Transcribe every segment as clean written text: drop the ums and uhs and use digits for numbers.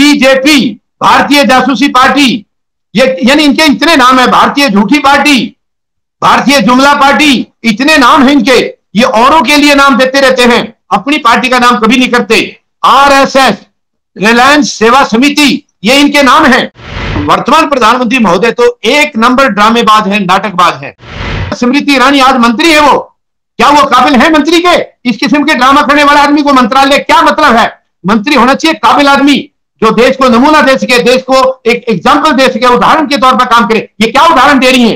BJP, भारतीय जासूसी party, ये यानी इनके इतने नाम है, भारतीय झूठी पार्टी, भारतीय जुमला पार्टी, इतने नाम हैं इनके। ये औरों के लिए नाम देते रहते हैं, अपनी पार्टी का नाम कभी नहीं करते। आरएसएस, रिलायंस सेवा समिति, ये इनके नाम हैं। वर्तमान प्रधानमंत्री महोदय तो एक नंबर ड्रामेबाज है, नाटकबाज है। स्मृति ईरानी आज मंत्री है, वो क्या वो काबिल है मंत्री के? इस किस्म के ड्रामा करने वाले आदमी को मंत्रालय क्या मतलब है? मंत्री होना चाहिए काबिल आदमी, जो देश को नमूना दे सके, देश को एक एग्जाम्पल दे सके, उदाहरण के तौर पर काम करे। ये क्या उदाहरण दे रही है?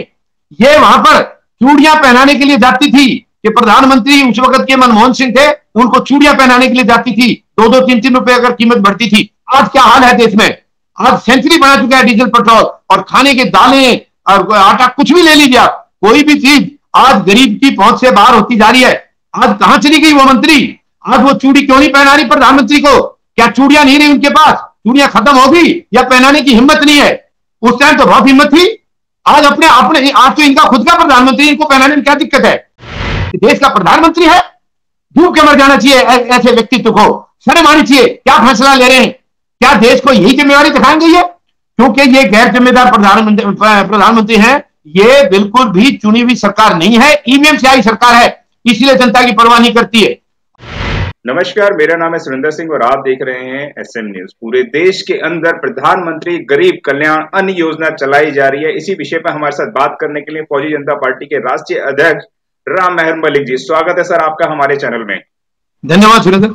ये वहां पर चूड़ियां पहनाने के लिए जाती थी कि प्रधानमंत्री उस वक्त के मनमोहन सिंह थे, उनको चूड़ियां पहनाने के लिए जाती थी, 2-2, 3-3 रुपए अगर कीमत बढ़ती थी। आज क्या हाल है देश में? आज सेंचुरी बना चुका है डीजल पेट्रोल, और खाने के दालें और आटा कुछ भी ले लीजिए आप, कोई भी चीज आज गरीब की पहुंच से बाहर होती जा रही है। आज कहां चली गई वो मंत्री? आज वो चूड़ी क्यों नहीं पहना रही प्रधानमंत्री को? क्या चूड़ियां नहीं रही उनके पास? चूड़ियां खत्म हो गई या पहनाने की हिम्मत नहीं है? उस टाइम तो बहुत हिम्मत थी। आज अपने आज तो इनका खुद का प्रधानमंत्री, इनको पहनाने में क्या दिक्कत है? देश का प्रधानमंत्री है, डूब के मर जाना चाहिए ऐसे व्यक्तित्व को, शर्म आनी चाहिए। क्या फैसला ले रहे हैं? क्या देश को यही जिम्मेवारी दिखाएंगे ये? क्योंकि ये गैर जिम्मेदार प्रधानमंत्री हैं। ये बिल्कुल भी चुनी हुई सरकार नहीं है, ईवीएम से आई सरकार है, इसलिए जनता की परवाह नहीं करती है। नमस्कार, मेरा नाम है सुरेंद्र सिंह और आप देख रहे हैं एसएम न्यूज। पूरे देश के अंदर प्रधानमंत्री गरीब कल्याण अन्न योजना चलाई जा रही है। इसी विषय पर हमारे साथ बात करने के लिए फौजी जनता पार्टी के राष्ट्रीय अध्यक्ष राम मेहर मलिक जी, स्वागत है सर आपका हमारे चैनल में। धन्यवाद सुरेंद्र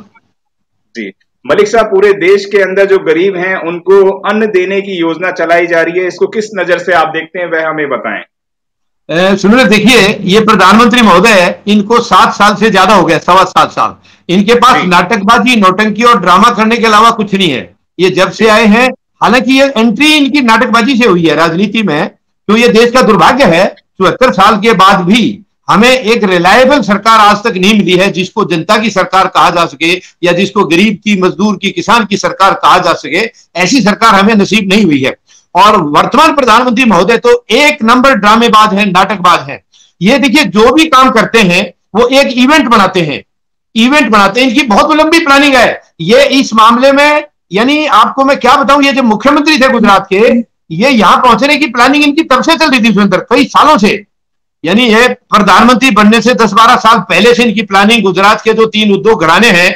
जी। मलिक साहब, पूरे देश के अंदर जो गरीब हैं उनको अन्न देने की योजना चलाई जा रही है, इसको किस नजर से आप देखते हैं, वह हमें बताएं। सुनिए, देखिए, ये प्रधानमंत्री महोदय, इनको 7 साल से ज्यादा हो गया, 7.25 साल। इनके पास नाटकबाजी, नौटंकी और ड्रामा करने के अलावा कुछ नहीं है। ये जब से आए हैं, हालांकि ये एंट्री इनकी नाटकबाजी से हुई है राजनीति में, तो ये देश का दुर्भाग्य है 74 साल के बाद भी हमें एक रिलायबल सरकार आज तक नहीं मिली है, जिसको जनता की सरकार कहा जा सके, या जिसको गरीब की, मजदूर की, किसान की सरकार कहा जा सके। ऐसी सरकार हमें नसीब नहीं हुई है। और वर्तमान प्रधानमंत्री महोदय तो एक नंबर ड्रामेबाज है, नाटकबाज है। ये देखिए, जो भी काम करते हैं वो एक इवेंट बनाते हैं, इनकी बहुत लंबी प्लानिंग है। ये इस मामले में, यानी आपको मैं क्या बताऊं, ये जो मुख्यमंत्री थे गुजरात के, ये यहां पहुंचने की प्लानिंग इनकी तब से चल रही थी सुरेंद्र, कई सालों से। यानी ये प्रधानमंत्री बनने से 10-12 साल पहले से इनकी प्लानिंग, गुजरात के जो 3 उद्योग घराने हैं,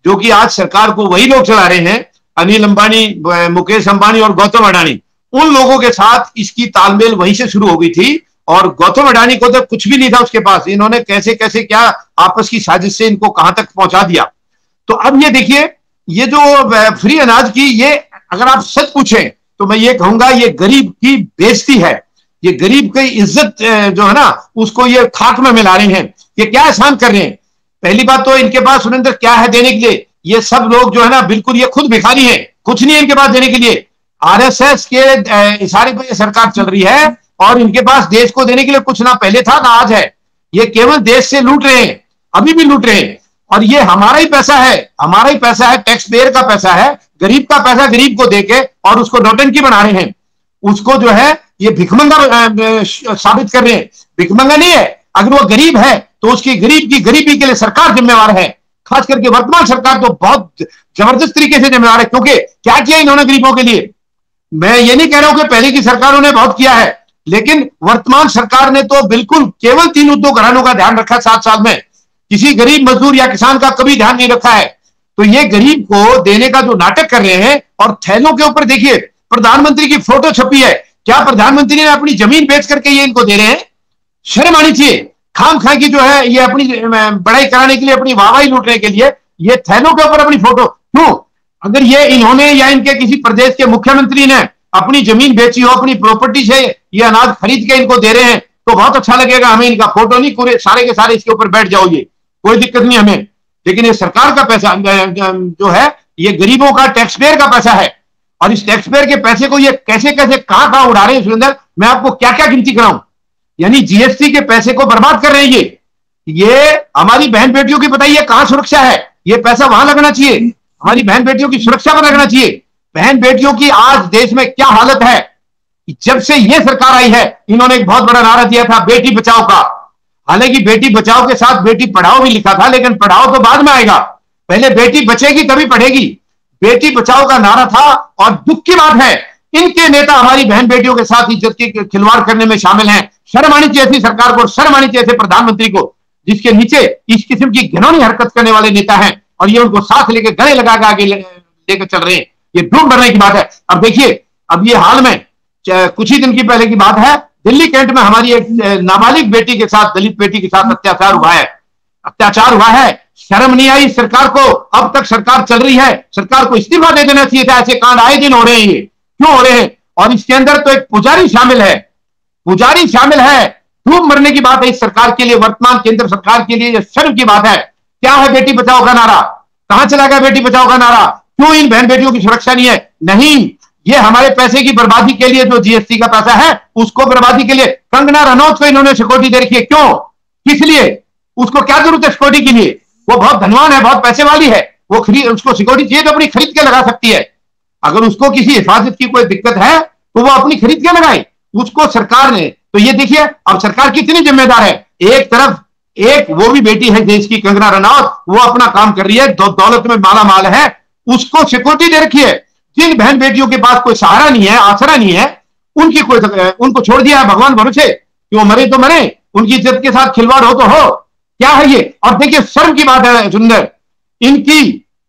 जो कि आज सरकार को वही लोग चला रहे हैं, अनिल अंबानी, मुकेश अंबानी और गौतम अडानी, उन लोगों के साथ इसकी तालमेल वहीं से शुरू हो गई थी। और गौतम अडानी को तो कुछ भी नहीं था उसके पास, इन्होंने कैसे कैसे क्या आपस की साजिश से इनको कहां तक पहुंचा दिया। तो अब ये देखिए, ये जो फ्री अनाज की, ये अगर आप सच पूछें तो मैं ये कहूंगा, ये गरीब की बेइज्जती है। ये गरीब की इज्जत जो है ना, उसको ये खाक में मिला रहे हैं। ये क्या एहसान कर रहे हैं? पहली बात तो इनके पास सुरेंद्र क्या है देने के लिए? ये सब लोग जो है ना, बिल्कुल ये खुद भिखारी है, कुछ नहीं है इनके पास देने के लिए। आरएसएस के इशारे पर ये सरकार चल रही है, और इनके पास देश को देने के लिए कुछ ना पहले था ना आज है। ये केवल देश से लूट रहे हैं, अभी भी लूट रहे हैं। और ये हमारा ही पैसा है, हमारा ही पैसा है, टैक्स पेयर का पैसा है, गरीब का पैसा गरीब को देके, और उसको नौटंकी बना रहे हैं। उसको जो है ये भिखमंगा साबित कर रहे हैं। भिखमंगा नहीं है, अगर वो गरीब है तो उसकी गरीब की गरीबी के लिए सरकार जिम्मेवार है। खास करके वर्तमान सरकार तो बहुत जबरदस्त तरीके से जिम्मेवार है, क्योंकि क्या किया इन्होंने गरीबों के लिए? मैं ये नहीं कह रहा हूं कि पहले की सरकारों ने बहुत किया है, लेकिन वर्तमान सरकार ने तो बिल्कुल केवल 3 उद्योग घरानों का ध्यान रखा 7 साल में। किसी गरीब मजदूर या किसान का कभी ध्यान नहीं रखा है। तो ये गरीब को देने का जो नाटक कर रहे हैं, और थैलों के ऊपर देखिए प्रधानमंत्री की फोटो छपी है। क्या प्रधानमंत्री ने अपनी जमीन बेच करके ये इनको दे रहे हैं? शर्म आनी चाहिए। खाम खा की जो है ये अपनी बड़ाई कराने के लिए, अपनी वाहवाही लूटने के लिए ये थैलों के ऊपर अपनी फोटो क्यों? अगर ये इन्होंने या इनके किसी प्रदेश के मुख्यमंत्री ने अपनी जमीन बेची हो, अपनी प्रॉपर्टी से ये अनाज खरीद के इनको दे रहे हैं, तो बहुत अच्छा लगेगा हमें। इनका फोटो नहीं, पूरे सारे के सारे इसके ऊपर बैठ जाओ, ये कोई दिक्कत नहीं हमें। लेकिन ये सरकार का पैसा जो है, ये गरीबों का, टैक्स पेयर का पैसा है। और इस टैक्स पेयर के पैसे को ये कैसे कैसे कहां उड़ा रहे हैं सुरेंद्र, मैं आपको क्या क्या गिनती कराऊं। यानी जीएसटी के पैसे को बर्बाद कर रहे हैं ये हमारी बहन बेटियों की बताइए कहां सुरक्षा है? ये पैसा वहां लगना चाहिए, हमारी बहन बेटियों की सुरक्षा पर लगना चाहिए। बहन बेटियों की आज देश में क्या हालत है? जब से ये सरकार आई है, इन्होंने एक बहुत बड़ा नारा दिया था, बेटी बचाओ का। हालांकि बेटी बचाओ के साथ बेटी पढ़ाओ भी लिखा था, लेकिन पढ़ाओ तो बाद में आएगा, पहले बेटी बचेगी तभी पढ़ेगी। बेटी बचाओ का नारा था। और दुख की बात है, इनके नेता हमारी बहन बेटियों के साथ इज्जत के खिलवाड़ करने में शामिल हैं। शर्म आनी चाहिए ऐसी सरकार को, शर्म आनी चाहिए ऐसे प्रधानमंत्री को, जिसके नीचे इस किस्म की घिनौनी हरकत करने वाले नेता हैं और ये उनको साथ लेकर गले लगा के आगे लेकर चल रहे हैं। ये ढूंढ भरने की बात है। अब देखिए, अब ये हाल में कुछ ही दिन की पहले की बात है, दिल्ली कैंट में हमारी एक नाबालिग बेटी के साथ, दलित बेटी के साथ अत्याचार हुआ है। शर्म नहीं आई सरकार को? अब तक सरकार चल रही है, सरकार को इस्तीफा दे देना चाहिए था। ऐसे कांड आए दिन हो रहे हैं, ये क्यों हो रहे हैं? और इसके अंदर तो एक पुजारी शामिल है। धूम मरने की बात है इस सरकार के लिए, वर्तमान केंद्र सरकार के लिए। शर्म की बात है। क्या है बेटी बचाओ का नारा? कहां चला गया बेटी बचाओ का नारा? क्यों इन बहन बेटियों की सुरक्षा नहीं है? नहीं, ये हमारे पैसे की बर्बादी के लिए, जो जीएसटी का पैसा है उसको बर्बादी के लिए कंगना रनौत को इन्होंने सिक्योरिटी दे रखी है। क्यों? किस लिए? उसको क्या जरूरत है सिक्योरिटी के लिए? वो बहुत धनवान है, बहुत पैसे वाली है, वो उसको सिक्योरिटी चाहिए तो अपनी खरीद के लगा सकती है। अगर उसको किसी हिफाजत की कोई दिक्कत है तो वो अपनी खरीद के लगाए, उसको सरकार ने। तो ये देखिए अब सरकार कितनी जिम्मेदार है। एक तरफ एक वो भी बेटी है देश की, कंगना रनौत, वो अपना काम कर रही है, दौलत में माला माल है, उसको सिक्योरिटी दे रखी है। जिन बहन बेटियों के पास कोई सहारा नहीं है, आसरा नहीं है, उनको छोड़ दिया है भगवान भरोसे कि वो मरे तो मरे, उनकी इज्जत के साथ खिलवाड़ हो तो हो। क्या है ये? और देखिए शर्म की बात है सुंदर, इनकी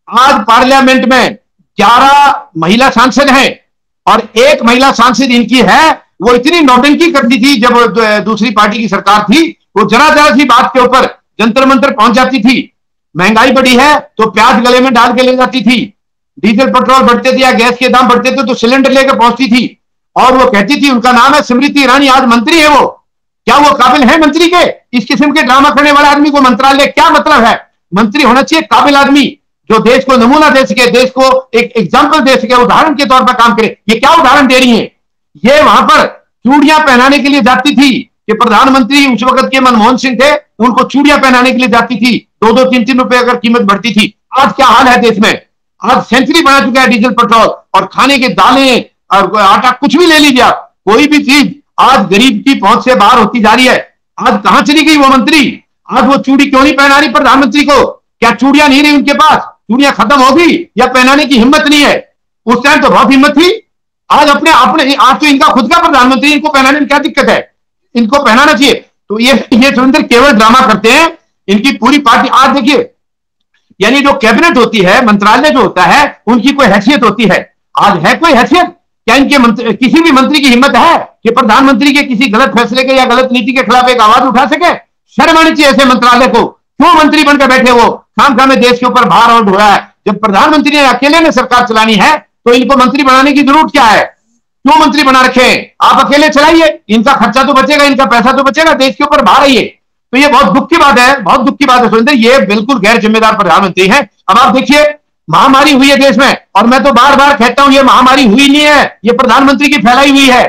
आज पार्लियामेंट में 11 महिला सांसद हैं और एक महिला सांसद इनकी है, वो इतनी नौटंकी करती थी जब दूसरी पार्टी की सरकार थी, वो जरा जरा सी बात के ऊपर जंतर मंतर पहुंच जाती थी। महंगाई बढ़ी है तो प्याज गले में डाल के ले जाती थी, डीजल पेट्रोल बढ़ते थे या गैस के दाम बढ़ते थे तो सिलेंडर लेकर पहुंचती थी और वो कहती थी, उनका नाम है स्मृति ईरानी, आज मंत्री है वो। क्या वो काबिल है मंत्री के? इस किस्म के ड्रामा करने वाले आदमी को मंत्रालय क्या मतलब है? मंत्री होना चाहिए काबिल आदमी, जो देश को नमूना दे सके, देश को एक एग्जाम्पल दे सके, उदाहरण के तौर पर काम करे। ये क्या उदाहरण दे रही है? ये वहां पर चूड़ियां पहनाने के लिए जाती थी कि प्रधानमंत्री उस वक्त के मनमोहन सिंह थे, उनको चूड़ियां पहनाने के लिए जाती थी, 2-3 रुपए अगर कीमत बढ़ती थी। आज क्या हाल है देश में? आज सेंचुरी बना चुका है डीजल पेट्रोल, और खाने के दालें और आटा कुछ भी ले लीजिए आप, कोई भी चीज आज गरीब की पहुंच से बाहर होती जा रही है। आज कहां चली गई वो मंत्री? आज वो चूड़ी क्यों नहीं पहना रही प्रधानमंत्री को? क्या चूड़ियां नहीं रही उनके पास? चूड़ियां खत्म हो गई या पहनाने की हिम्मत नहीं है? उस टाइम तो बहुत हिम्मत थी। आज अपने आज तो इनका खुद का प्रधानमंत्री, इनको पहनाने में क्या दिक्कत है? इनको पहनाना चाहिए। तो ये सुरेंद्र केवल ड्रामा करते हैं, इनकी पूरी पार्टी। आज देखिए, यानी जो कैबिनेट होती है, मंत्रालय जो होता है, उनकी कोई हैसियत होती है। आज है कोई हैसियत? क्या इनके किसी भी मंत्री की हिम्मत है कि प्रधानमंत्री के किसी गलत फैसले के या गलत नीति के खिलाफ एक आवाज उठा सके? शर्म आनी चाहिए ऐसे मंत्रालय को। क्यों मंत्री बनकर बैठे वो? खाम में देश के ऊपर भार और ढोया है। जब प्रधानमंत्री ने अकेले ने सरकार चलानी है तो इनको मंत्री बनाने की जरूरत क्या है? क्यों मंत्री बना रखे? आप अकेले चलाइए, इनका खर्चा तो बचेगा, इनका पैसा तो बचेगा, देश के ऊपर भार है ये। तो ये बहुत दुख की बात है, बहुत दुख की बात है सुरेंद्र, ये बिल्कुल गैर जिम्मेदार प्रधानमंत्री है। अब आप देखिए, महामारी हुई है देश में, और मैं तो बार बार कहता हूं ये महामारी हुई नहीं है, ये प्रधानमंत्री की फैलाई हुई है।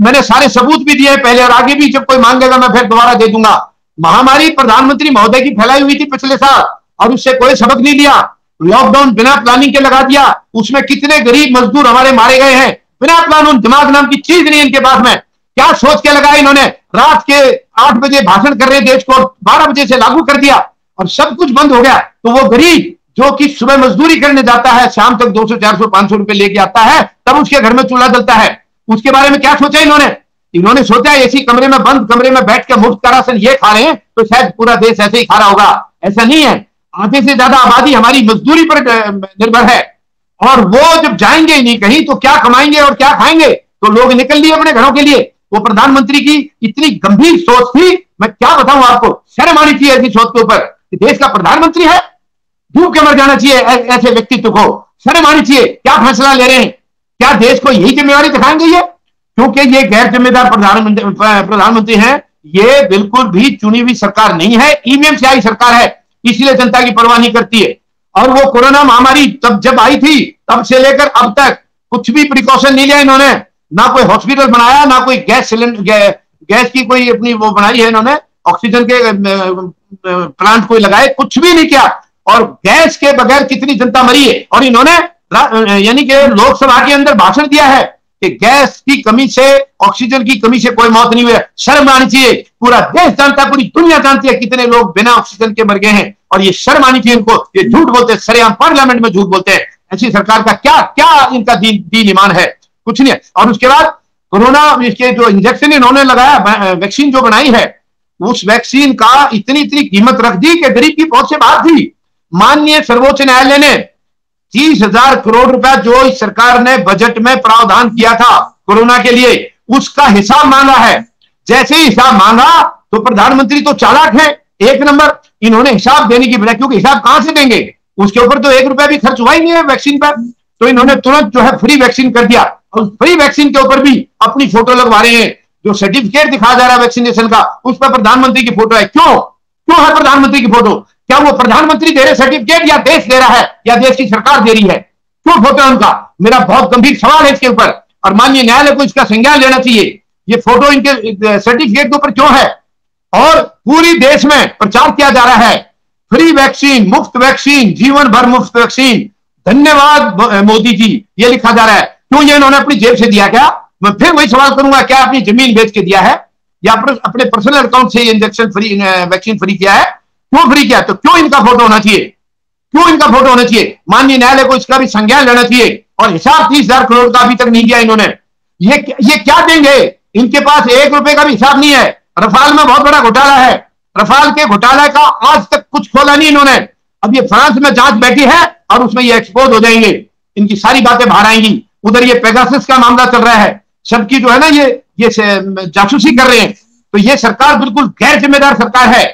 मैंने सारे सबूत भी दिए पहले, और आगे भी जब कोई मांगेगा मैं फिर दोबारा दे दूंगा। महामारी प्रधानमंत्री महोदय की फैलाई हुई थी पिछले साल, और उससे कोई सबक नहीं लिया। लॉकडाउन बिना प्लानिंग के लगा दिया, उसमें कितने गरीब मजदूर हमारे मारे गए हैं बिना प्लान। दिमाग नाम की चीज नहीं इनके पास में। क्या सोच के लगाया इन्होंने? रात के 8 बजे भाषण कर रहे देश को, 12 बजे से लागू कर दिया और सब कुछ बंद हो गया। तो वो गरीब जो कि सुबह मजदूरी करने जाता है, शाम तक 200, 400, 500 रुपए लेके आता है, तब उसके घर में चूल्हा जलता है, उसके बारे में क्या सोचा इन्होंने? इन्होंने सोचा ऐसी कमरे में, बंद कमरे में बैठ के मुफ्त का राशन ये खा रहे हैं तो शायद पूरा देश ऐसे ही खा रहा होगा। ऐसा नहीं है। आधे से ज्यादा आबादी हमारी मजदूरी पर निर्भर है, और वो जब जाएंगे ही नहीं कहीं तो क्या कमाएंगे और क्या खाएंगे? तो लोग निकल लिए अपने घरों के लिए। वो प्रधानमंत्री की इतनी गंभीर सोच थी, मैं क्या बताऊं आपको। शर्म आनी चाहिए ऐसी सोच के ऊपर। देश का प्रधानमंत्री है, डूब के मर जाना चाहिए ऐसे व्यक्तित्व को। शर्म आनी चाहिए। क्या फैसला ले रहे हैं? क्या देश को यही जिम्मेवारी दिखाएंगे ये? क्योंकि ये गैर जिम्मेदार प्रधानमंत्री है। ये बिल्कुल भी चुनी हुई सरकार नहीं है, ईवीएम से आई सरकार है, इसलिए जनता की परवाह नहीं करती है। और वो कोरोना महामारी तब जब आई थी, तब से लेकर अब तक कुछ भी प्रिकॉशन नहीं लिया इन्होंने। ना कोई हॉस्पिटल बनाया, ना कोई गैस सिलेंडर, गैस की कोई अपनी वो बनाई है इन्होंने, ऑक्सीजन के प्लांट कोई लगाए, कुछ भी नहीं किया। और गैस के बगैर कितनी जनता मरी है। और इन्होंने यानी कि लोकसभा के अंदर भाषण दिया है कि गैस की कमी से, ऑक्सीजन की कमी से कोई मौत नहीं हुई है। शर्म आनी चाहिए। पूरा देश जानता है, पूरी दुनिया जानती है कितने लोग बिना ऑक्सीजन के मर गए हैं, और ये शर्म आनी चाहिए इनको। ये झूठ बोलते हैं, सरेआम पार्लियामेंट में झूठ बोलते हैं। ऐसी सरकार का क्या क्या इनका दीन ईमान है? कुछ नहीं है। और उसके बाद कोरोना इसके जो इंजेक्शन इन्होंने लगाया, वैक्सीन जो बनाई है, उस वैक्सीन का इतनी इतनी कीमत रख दी कि गरीब की पहुंच से बाहर थी। माननीय सर्वोच्च न्यायालय ने 30,000 करोड़ रुपया जो इस सरकार ने बजट में प्रावधान किया था कोरोना के लिए, उसका हिसाब मांगा है। जैसे ही हिसाब मांगा तो प्रधानमंत्री तो चालाक है, एक नंबर। इन्होंने हिसाब देने की बजाय, क्योंकि हिसाब कहां से देंगे, उसके ऊपर तो 1 रुपया भी खर्च हुआ ही नहीं है वैक्सीन पर, तो इन्होंने तुरंत जो है फ्री वैक्सीन कर दिया। और फ्री वैक्सीन के ऊपर भी अपनी फोटो लगवा रहे हैं। जो सर्टिफिकेट दिखाया जा रहा है वैक्सीनेशन का, उस पर प्रधानमंत्री की फोटो है। क्यों क्यों है प्रधानमंत्री की फोटो? क्या वो प्रधानमंत्री दे रहे सर्टिफिकेट, या देश दे रहा है, या देश की सरकार दे रही है? क्यों फोटो है उनका? मेरा बहुत गंभीर सवाल है इसके ऊपर, और माननीय न्यायालय को इसका संज्ञान लेना चाहिए। ये फोटो इनके सर्टिफिकेट के ऊपर क्यों है? और पूरी देश में प्रचार किया जा रहा है फ्री वैक्सीन, मुफ्त वैक्सीन, जीवन भर मुफ्त वैक्सीन, धन्यवाद मोदी जी, ये लिखा जा रहा है। क्यों? ये इन्होंने अपनी जेब से दिया क्या? मैं फिर वही सवाल करूंगा, क्या अपनी जमीन बेच के दिया है, या अपने पर्सनल अकाउंट से इंजेक्शन फ्री, वैक्सीन फ्री किया है? क्यों फ्री किया? तो क्यों इनका फोटो होना चाहिए? क्यों इनका फोटो होना चाहिए? माननीय न्यायालय को इसका भी संज्ञान लेना चाहिए। और हिसाब 30,000 करोड़ का अभी तक नहीं किया इन्होंने। ये क्या देंगे? इनके पास 1 रुपए का भी हिसाब नहीं है। रफाल में बहुत बड़ा घोटाला है, रफाल के घोटाले का आज तक कुछ खोला नहीं इन्होंने। अब ये फ्रांस में जांच बैठी है और उसमें ये एक्सपोज हो जाएंगे, इनकी सारी बातें बाहर आएंगी। उधर ये पेगासस का मामला चल रहा है, सबकी जो है ना ये जासूसी कर रहे हैं। तो ये सरकार बिल्कुल गैर जिम्मेदार सरकार है।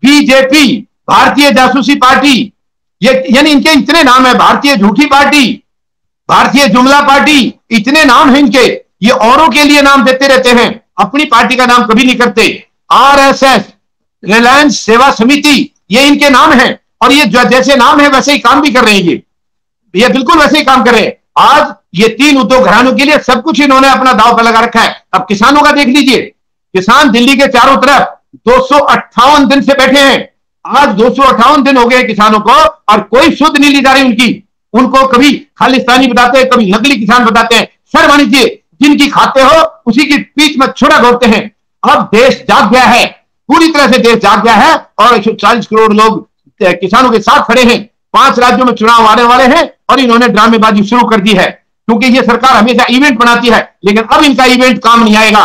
बीजेपी, भारतीय जासूसी पार्टी, ये यानी इनके इतने नाम है, भारतीय झूठी पार्टी, भारतीय जुमला पार्टी, इतने नाम हैं इनके। ये औरों के लिए नाम देते रहते हैं, अपनी पार्टी का नाम कभी नहीं करते। आरएसएस, रिलायंस सेवा समिति, ये इनके नाम है। और ये जैसे नाम है वैसे ही काम भी कर रहे हैं। ये बिल्कुल वैसे ही काम कर रहे हैं। आज ये 3 उद्योग घरानों के लिए सब कुछ इन्होंने अपना दांव पर लगा रखा है। अब किसानों का देख लीजिए, किसान दिल्ली के चारों तरफ 258 दिन से बैठे हैं। आज 258 दिन हो गए किसानों को, और कोई सुध नहीं ली जा रही उनकी। उनको कभी खालिस्तानी बताते हैं, कभी नकली किसान बताते हैं। सर मानिए, जिनकी खाते हो उसी की पीठ में छुरा घोरते हैं। अब देश जाग गया है, पूरी तरह से देश जाग गया है, और 140 करोड़ लोग किसानों के साथ खड़े हैं। 5 राज्यों में चुनाव आने वाले हैं, और इन्होंने ड्रामेबाजी शुरू कर दी है। क्योंकि ये सरकार हमेशा इवेंट बनाती है, लेकिन अब इनका इवेंट काम नहीं आएगा।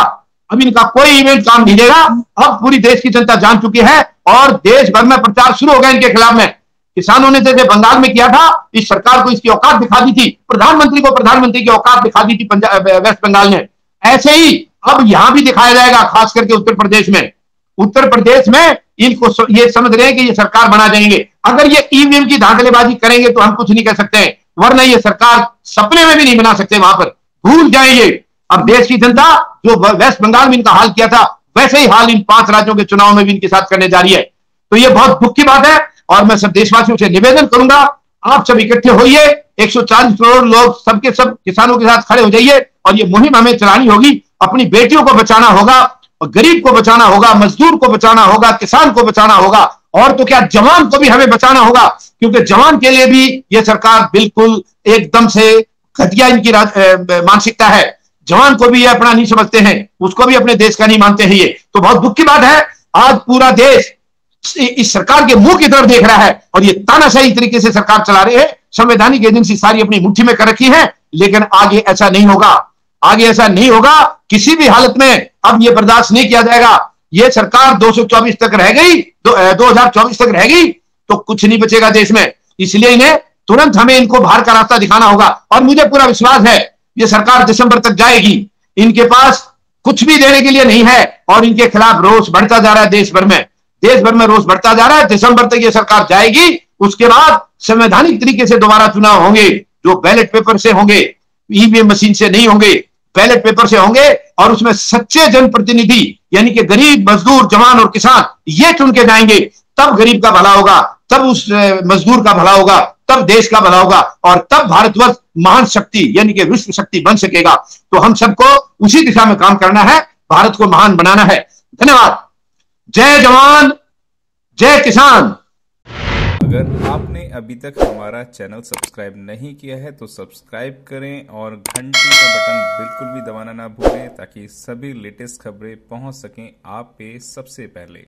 अब इनका कोई इवेंट काम नहीं देगा। अब पूरी देश की जनता जान चुकी है, और देश भर में प्रचार शुरू हो गया इनके खिलाफ में। किसानों ने जैसे बंगाल में किया था, इस सरकार को इसकी औकात दिखा दी थी, प्रधानमंत्री को प्रधानमंत्री की औकात दिखा दी थी वेस्ट बंगाल ने। ऐसे ही अब यहां भी दिखाया जाएगा, खास करके उत्तर प्रदेश में। उत्तर प्रदेश में इनको ये समझ रहे हैं कि ये सरकार बना जाएंगे। अगर ये ईवीएम की धांधलेबाजी करेंगे तो हम कुछ नहीं कह सकते हैं, वरना ये सरकार सपने में भी नहीं बना सकते, वहां पर भूल जाएंगे। अब देश की जनता जो वेस्ट बंगाल में इनका हाल किया था, वैसे ही हाल इन 5 राज्यों के चुनाव में भी इनके साथ करने जा रही है। तो ये बहुत दुख की बात है, और मैं सब देशवासियों से निवेदन करूंगा, आप सब इकट्ठे होइए, 140 करोड़ लोग सबके सब किसानों के साथ खड़े हो जाइए, और ये मुहिम हमें चलानी होगी। अपनी बेटियों को बचाना होगा, और गरीब को बचाना होगा, मजदूर को बचाना होगा, किसान को बचाना होगा, और तो क्या जवान को भी हमें बचाना होगा। क्योंकि जवान के लिए भी ये सरकार बिल्कुल एकदम से घटिया इनकी मानसिकता है। जवान को भी ये अपना नहीं समझते हैं, उसको भी अपने देश का नहीं मानते हैं। ये तो बहुत दुख की बात है। आज पूरा देश इस सरकार के मुंह की तरफ देख रहा है, और ये तानाशाही तरीके से सरकार चला रहे हैं। संवैधानिक एजेंसी सारी अपनी मुट्ठी में कर रखी है, लेकिन आगे ऐसा नहीं होगा, आगे ऐसा नहीं होगा किसी भी हालत में। अब ये बर्दाश्त नहीं किया जाएगा। ये सरकार 224 तक रह गई, 2024 तक रह गई, तो कुछ नहीं बचेगा देश में। इसलिए इन्हें तुरंत हमें इनको बाहर का रास्ता दिखाना होगा। और मुझे पूरा विश्वास है ये सरकार दिसंबर तक जाएगी। इनके पास कुछ भी देने के लिए नहीं है, और इनके खिलाफ रोष बढ़ता जा रहा है देश भर में, देश भर में रोष बढ़ता जा रहा है। दिसंबर तक ये सरकार जाएगी, उसके बाद संवैधानिक तरीके से दोबारा चुनाव होंगे, जो बैलेट पेपर से होंगे, ईवीएम मशीन से नहीं होंगे, बैलेट पेपर से होंगे। और उसमें सच्चे जनप्रतिनिधि, यानी कि गरीब, मजदूर, जवान और किसान, ये चुन के जाएंगे। तब गरीब का भला होगा, तब उस मजदूर का भला होगा, तब देश का भला होगा, और तब भारतवर्ष महान शक्ति यानी कि विश्व शक्ति बन सकेगा। तो हम सबको उसी दिशा में काम करना है, भारत को महान बनाना है। धन्यवाद। जय जवान, जय किसान। अगर आपने अभी तक हमारा चैनल सब्सक्राइब नहीं किया है तो सब्सक्राइब करें, और घंटी का बटन बिल्कुल भी दबाना ना भूलें, ताकि सभी लेटेस्ट खबरें पहुंच सकें आप पे सबसे पहले।